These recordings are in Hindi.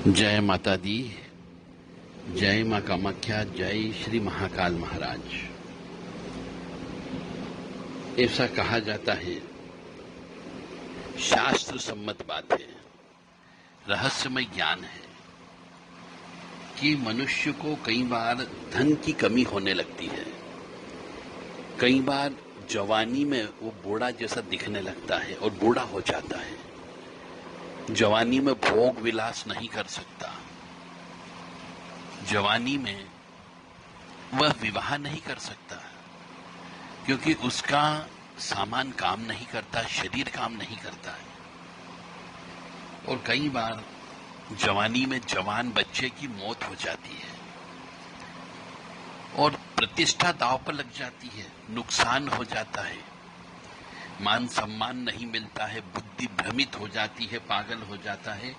जय माता दी। जय मां कामाख्या। जय श्री महाकाल महाराज। ऐसा कहा जाता है, शास्त्र सम्मत बात है, रहस्यमय ज्ञान है कि मनुष्य को कई बार धन की कमी होने लगती है। कई बार जवानी में वो बूढ़ा जैसा दिखने लगता है और बूढ़ा हो जाता है। जवानी में भोग विलास नहीं कर सकता। जवानी में वह विवाह नहीं कर सकता क्योंकि उसका सामान काम नहीं करता, शरीर काम नहीं करता है। और कई बार जवानी में जवान बच्चे की मौत हो जाती है और प्रतिष्ठा दांव पर लग जाती है, नुकसान हो जाता है, मान सम्मान नहीं मिलता है, बुद्धि भ्रमित हो जाती है, पागल हो जाता है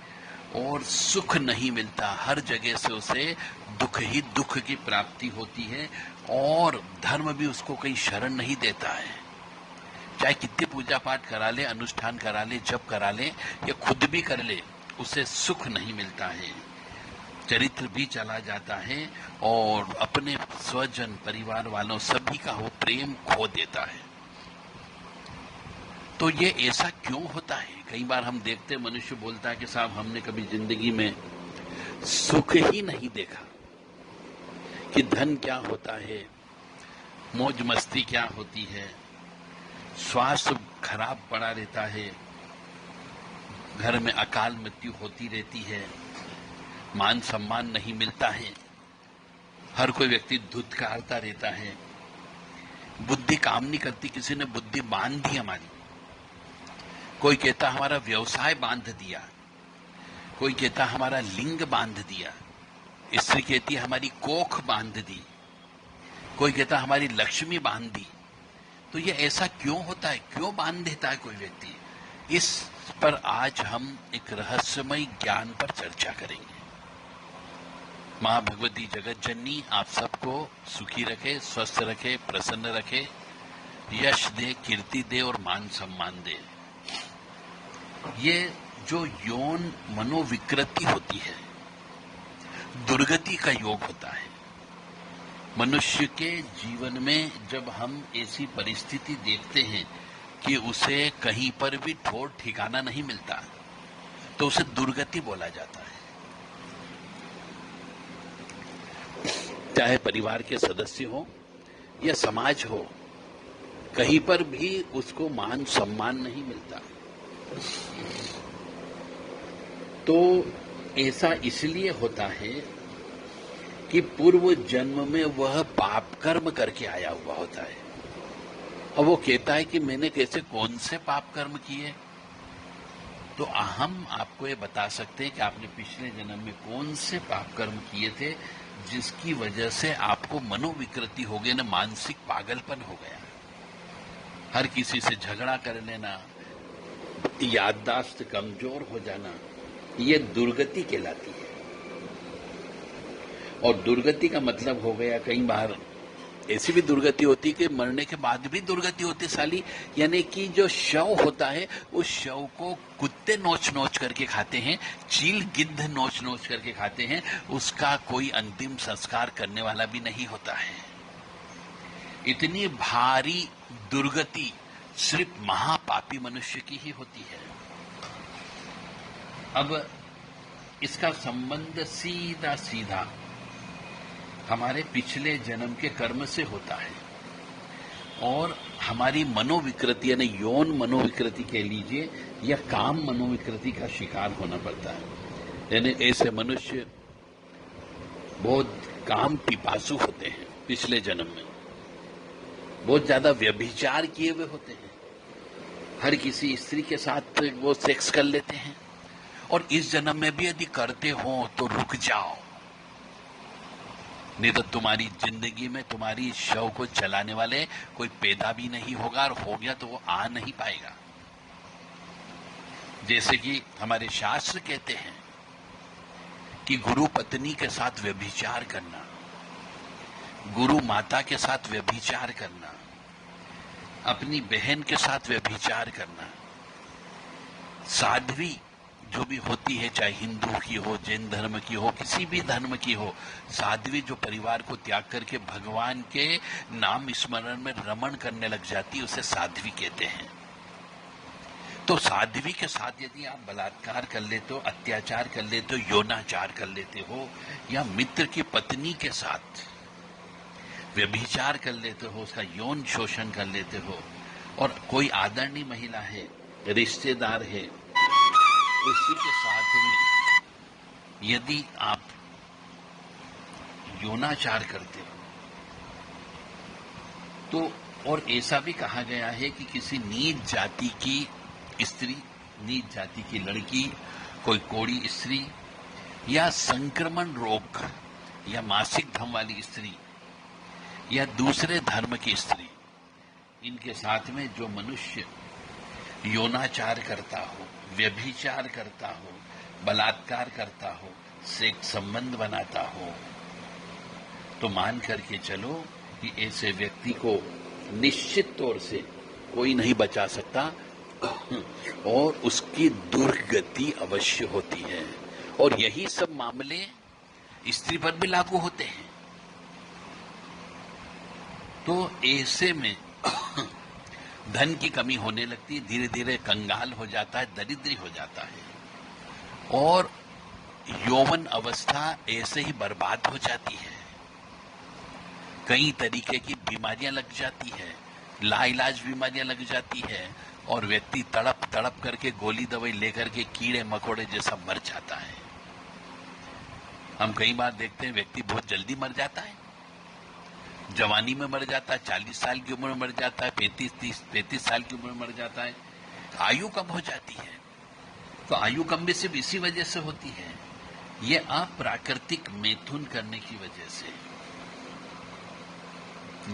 और सुख नहीं मिलता। हर जगह से उसे दुख ही दुख की प्राप्ति होती है और धर्म भी उसको कहीं शरण नहीं देता है। चाहे कितनी पूजा पाठ करा ले, अनुष्ठान करा ले, जप करा ले या खुद भी कर ले, उसे सुख नहीं मिलता है। चरित्र भी चला जाता है और अपने स्वजन परिवार वालों सभी का वो प्रेम खो देता है। तो ये ऐसा क्यों होता है? कई बार हम देखते हैं, मनुष्य बोलता है कि साहब हमने कभी जिंदगी में सुख ही नहीं देखा कि धन क्या होता है, मौज मस्ती क्या होती है, स्वास्थ्य खराब पड़ा रहता है, घर में अकाल मृत्यु होती रहती है, मान सम्मान नहीं मिलता है, हर कोई व्यक्ति धुतकारता रहता है, बुद्धि काम नहीं करती, किसी ने बुद्धि बांध दी हमारी। कोई कहता हमारा व्यवसाय बांध दिया, कोई कहता हमारा लिंग बांध दिया, स्त्री कहती हमारी कोख बांध दी, कोई कहता हमारी लक्ष्मी बांध दी। तो ये ऐसा क्यों होता है, क्यों बांध देता है कोई व्यक्ति? इस पर आज हम एक रहस्यमय ज्ञान पर चर्चा करेंगे। मां भगवती जगत जननी आप सबको सुखी रखे, स्वस्थ रखे, प्रसन्न रखे, यश दे, कीर्ति दे और मान सम्मान दे। ये जो यौन मनोविकृति होती है, दुर्गति का योग होता है। मनुष्य के जीवन में जब हम ऐसी परिस्थिति देखते हैं कि उसे कहीं पर भी ठोर ठिकाना नहीं मिलता, तो उसे दुर्गति बोला जाता है। चाहे परिवार के सदस्य हो या समाज हो, कहीं पर भी उसको मान सम्मान नहीं मिलता। तो ऐसा इसलिए होता है कि पूर्व जन्म में वह पाप कर्म करके आया हुआ होता है। अब वो कहता है कि मैंने कैसे कौन से पाप कर्म किए, तो हम आपको ये बता सकते हैं कि आपने पिछले जन्म में कौन से पाप कर्म किए थे जिसकी वजह से आपको मनोविकृति हो गई ना, मानसिक पागलपन हो गया। हर किसी से झगड़ा कर लेना, याददाश्त कमजोर हो जाना, ये दुर्गति कहलाती है। और दुर्गति का मतलब हो गया, कई बार ऐसी भी दुर्गति होती है कि मरने के बाद भी दुर्गति होती साली, यानी कि जो शव होता है उस शव को कुत्ते नोच नोच करके खाते हैं, चील गिद्ध नोच नोच करके खाते हैं, उसका कोई अंतिम संस्कार करने वाला भी नहीं होता है। इतनी भारी दुर्गति सिर्फ महापापी मनुष्य की ही होती है। अब इसका संबंध सीधा सीधा हमारे पिछले जन्म के कर्म से होता है और हमारी मनोविकृति यानी यौन मनोविकृति कह लीजिए या काम मनोविकृति का शिकार होना पड़ता है। यानी ऐसे मनुष्य बहुत काम पिपासु होते हैं, पिछले जन्म में बहुत ज्यादा व्यभिचार किए हुए होते हैं, हर किसी स्त्री के साथ वो सेक्स कर लेते हैं और इस जन्म में भी यदि करते हो तो रुक जाओ, नहीं तो तुम्हारी जिंदगी में तुम्हारी शव को चलाने वाले कोई पैदा भी नहीं होगा और हो गया तो वो आ नहीं पाएगा। जैसे कि हमारे शास्त्र कहते हैं कि गुरु पत्नी के साथ व्यभिचार करना, गुरु माता के साथ व्यभिचार करना, अपनी बहन के साथ व्यभिचार करना, साध्वी जो भी होती है, चाहे हिंदू की हो, जैन धर्म की हो, किसी भी धर्म की हो, साध्वी जो परिवार को त्याग करके भगवान के नाम स्मरण में रमण करने लग जाती है, उसे साध्वी कहते हैं। तो साध्वी के साथ यदि आप बलात्कार कर लेते हो, अत्याचार कर लेते हो, यौनाचार कर लेते हो, या मित्र की पत्नी के साथ व्यभिचार कर लेते हो, उसका यौन शोषण कर लेते हो, और कोई आदरणीय महिला है, रिश्तेदार है, उसी के साथ में यदि आप यौनाचार करते हो तो, और ऐसा भी कहा गया है कि किसी नीच जाति की स्त्री, नीच जाति की लड़की, कोई कोड़ी स्त्री, या संक्रमण रोग या मासिक धर्म वाली स्त्री, या दूसरे धर्म की स्त्री, इनके साथ में जो मनुष्य यौनाचार करता हो, व्यभिचार करता हो, बलात्कार करता हो, सेक्स संबंध बनाता हो, तो मान करके चलो कि ऐसे व्यक्ति को निश्चित तौर से कोई नहीं बचा सकता और उसकी दुर्गति अवश्य होती है। और यही सब मामले स्त्री पर भी लागू होते हैं। तो ऐसे में धन की कमी होने लगती है, धीरे धीरे कंगाल हो जाता है, दरिद्री हो जाता है, और यौवन अवस्था ऐसे ही बर्बाद हो जाती है। कई तरीके की बीमारियां लग जाती है, लाइलाज बीमारियां लग जाती है, और व्यक्ति तड़प तड़प करके गोली दवाई लेकर के कीड़े मकोड़े जैसा मर जाता है। हम कई बार देखते हैं व्यक्ति बहुत जल्दी मर जाता है, जवानी में मर जाता है, 40 साल की उम्र में मर जाता है, 35 साल की उम्र में मर जाता है, आयु कम हो जाती है। तो आयु कम भी सिर्फ इसी वजह से होती है, ये अप्राकृतिक मैथुन करने की वजह से,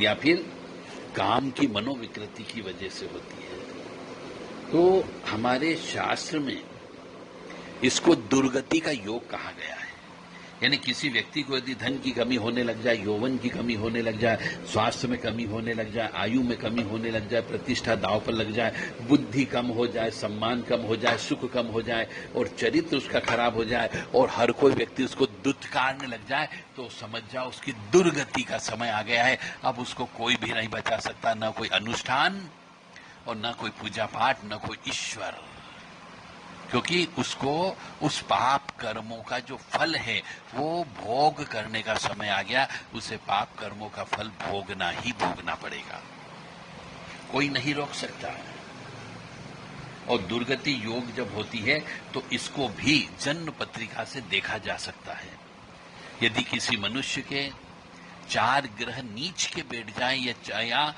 या फिर काम की मनोविकृति की वजह से होती है। तो हमारे शास्त्र में इसको दुर्गति का योग कहा गया है। यानी किसी व्यक्ति को यदि धन की कमी होने लग जाए, यौवन की कमी होने लग जाए, स्वास्थ्य में कमी होने लग जाए, आयु में कमी होने लग जाए, प्रतिष्ठा दांव पर लग जाए, बुद्धि कम हो जाए, सम्मान कम हो जाए, सुख कम हो जाए, और चरित्र उसका खराब हो जाए, और हर कोई व्यक्ति उसको दुत्कारने लग जाए, तो समझ जाओ उसकी दुर्गति का समय आ गया है। अब उसको कोई भी नहीं बचा सकता, न कोई अनुष्ठान और न कोई पूजा पाठ, न कोई ईश्वर, क्योंकि उसको उस पाप कर्मों का जो फल है वो भोग करने का समय आ गया। उसे पाप कर्मों का फल भोगना ही भोगना पड़ेगा, कोई नहीं रोक सकता। और दुर्गति योग जब होती है तो इसको भी जन्म पत्रिका से देखा जा सकता है। यदि किसी मनुष्य के 4 ग्रह नीच के बैठ जाएं, या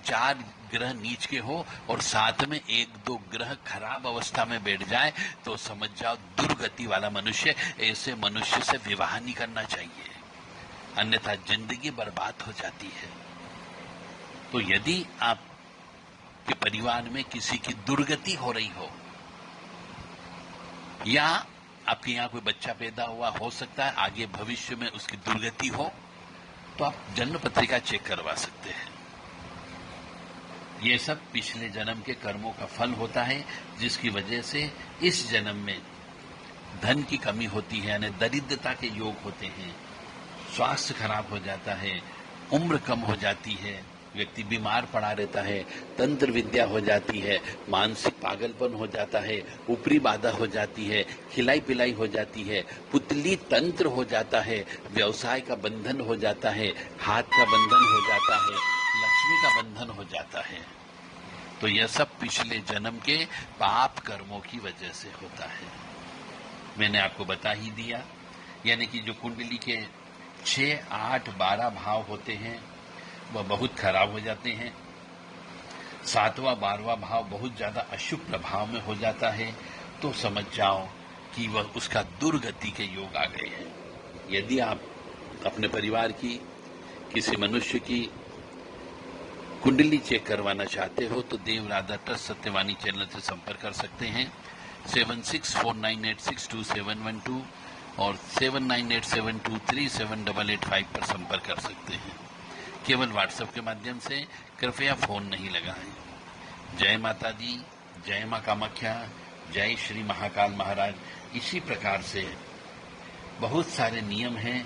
4 ग्रह नीच के हो और साथ में 1-2 ग्रह खराब अवस्था में बैठ जाए, तो समझ जाओ दुर्गति वाला मनुष्य। ऐसे मनुष्य से विवाह नहीं करना चाहिए, अन्यथा जिंदगी बर्बाद हो जाती है। तो यदि आपके परिवार में किसी की दुर्गति हो रही हो, या आपके यहाँ कोई बच्चा पैदा हुआ, हो सकता है आगे भविष्य में उसकी दुर्गति हो, तो आप जन्म पत्रिका चेक करवा सकते हैं। ये सब पिछले जन्म के कर्मों का फल होता है, जिसकी वजह से इस जन्म में धन की कमी होती है, यानी दरिद्रता के योग होते हैं, स्वास्थ्य खराब हो जाता है, उम्र कम हो जाती है, व्यक्ति बीमार पड़ा रहता है, तंत्र विद्या हो जाती है, मानसिक पागलपन हो जाता है, ऊपरी बाधा हो जाती है, खिलाई पिलाई हो जाती है, पुतली तंत्र हो जाता है, व्यवसाय का बंधन हो जाता है, हाथ का बंधन हो जाता है, लक्ष्मी का बंधन हो जाता है। तो यह सब पिछले जन्म के पाप कर्मों की वजह से होता है। मैंने आपको बता ही दिया, यानी कि जो कुंडली के 6, 8, 12 भाव होते हैं वह बहुत खराब हो जाते हैं। 7वां 12वां भाव बहुत ज्यादा अशुभ प्रभाव में हो जाता है, तो समझ जाओ कि वह उसका दुर्गति के योग आ गए हैं। यदि आप अपने परिवार की, किसी मनुष्य की कुंडली चेक करवाना चाहते हो तो देव राधा ट्रस्ट सत्यवाणी चैनल से संपर्क कर सकते हैं। 7649862712 और 7987237885 पर संपर्क कर सकते हैं। केवल व्हाट्सएप के माध्यम से, कृपया फोन नहीं लगाएं। जय माता दी, जय मां कामाख्या, जय श्री महाकाल महाराज। इसी प्रकार से बहुत सारे नियम हैं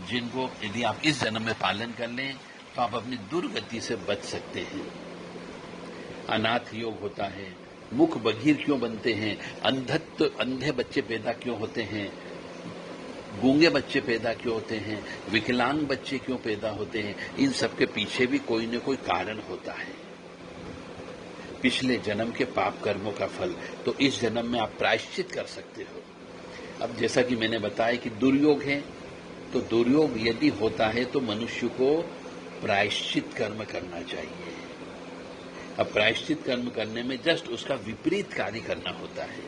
जिनको यदि आप इस जन्म में पालन कर लें तो आप अपनी दुर्गति से बच सकते हैं। अनाथ योग होता है, मुख बधिर क्यों बनते हैं, अंधे बच्चे पैदा क्यों होते हैं, गूंगे बच्चे पैदा क्यों होते हैं, विकलांग बच्चे क्यों पैदा होते हैं, इन सब के पीछे भी कोई न कोई कारण होता है। पिछले जन्म के पाप कर्मों का फल तो इस जन्म में आप प्रायश्चित कर सकते हो। अब जैसा कि मैंने बताया कि दुर्योग है, तो दुर्योग यदि होता है तो मनुष्य को प्रायश्चित कर्म करना चाहिए। अब प्रायश्चित कर्म करने में जस्ट उसका विपरीत कार्य करना होता है,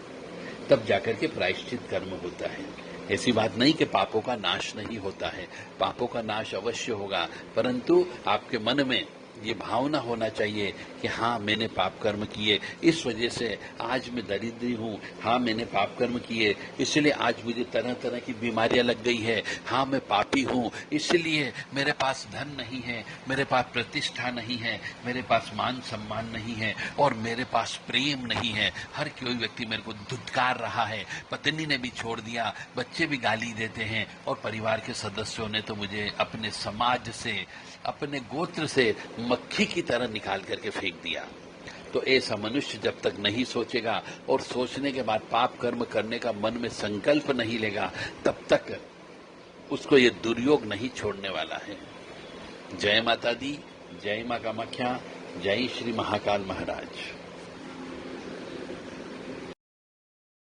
तब जाकर के प्रायश्चित कर्म होता है। ऐसी बात नहीं कि पापों का नाश नहीं होता है, पापों का नाश अवश्य होगा, परंतु आपके मन में ये भावना होना चाहिए कि हाँ मैंने पाप कर्म किए, इस वजह से आज मैं दरिद्री हूँ, हाँ मैंने पाप कर्म किए इसलिए आज मुझे तरह तरह की बीमारियां लग गई है, हाँ मैं पापी हूँ इसलिए मेरे पास धन नहीं है, मेरे पास प्रतिष्ठा नहीं है, मेरे पास मान सम्मान नहीं है और मेरे पास प्रेम नहीं है। हर कोई व्यक्ति मेरे को धुतकार रहा है, पत्नी ने भी छोड़ दिया, बच्चे भी गाली देते हैं और परिवार के सदस्यों ने तो मुझे अपने समाज से, अपने गोत्र से मक्खी की तरह निकाल करके फेंक दिया। तो ऐसा मनुष्य जब तक नहीं सोचेगा और सोचने के बाद पाप कर्म करने का मन में संकल्प नहीं लेगा, तब तक उसको ये दुर्योग नहीं छोड़ने वाला है। जय माता दी, जय मां कामाख्या, जय श्री महाकाल महाराज।